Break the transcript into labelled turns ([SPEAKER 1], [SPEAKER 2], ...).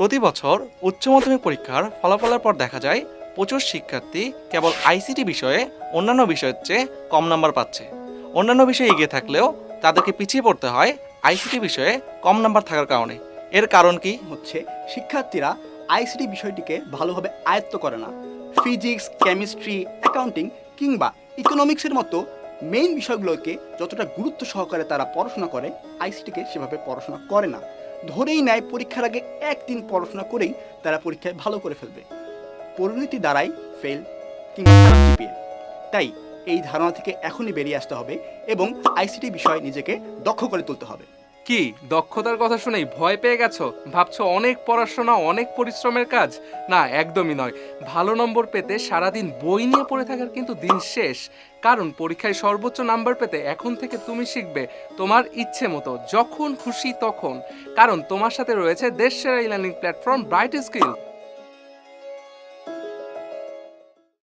[SPEAKER 1] প্রতি বছর উচ্চ মাধ্যমিক পরীক্ষার ফলাফলের পর দেখা যায় প্রচুর শিক্ষার্থী কেবল আইসিটি বিষয়ে অন্যান্য বিষয়ের চেয়ে কম নাম্বার পাচ্ছে। অন্যান্য বিষয়ে এগিয়ে থাকলেও তাদেরকে পিছিয়ে পড়তে হয় আইসিটি বিষয়ে কম নাম্বার থাকার কারণে। এর কারণ কি?
[SPEAKER 2] হচ্ছে শিক্ষার্থীরা আইসিটি বিষয়টিকে ভালোভাবে আয়ত্ত করে না। ফিজিক্স, কেমিস্ট্রি, অ্যাকাউন্টিং কিংবা ইকোনমিক্সের মতো মেইন বিষয়গুলোকে যতটা গুরুত্ব সহকারে তারা পড়াশোনা করে, আইসিটিকে সেভাবে পড়াশোনা করে না। ধরেই নেয় পরীক্ষার আগে একদিন পড়াশোনা করেই তারা পরীক্ষায় ভালো করে ফেলবে। পরিণতি দ্বারাই ফেল কিংবা খারাপ জিপিএ। তাই এই ধারণা থেকে এখনই বেরিয়ে আসতে হবে এবং আইসিটি বিষয়ে নিজেকে দক্ষ করে তুলতে হবে।
[SPEAKER 3] কি দক্ষতার কথা শুনেই ভয় পেয়ে গেছো? ভাবছো অনেক পড়াশোনা, অনেক পরিশ্রমের কাজ? না, একদমই নয়। ভালো নম্বর পেতে সারাদিন বই নিয়ে পড়ে থাকার কিন্তু দিন শেষ। কারণ পরীক্ষায় সর্বোচ্চ নাম্বার পেতে এখন থেকে তুমি শিখবে তোমার ইচ্ছে মতো, যখন খুশি তখন। কারণ তোমার সাথে রয়েছে দেশসেরা e learning platform Bright skill.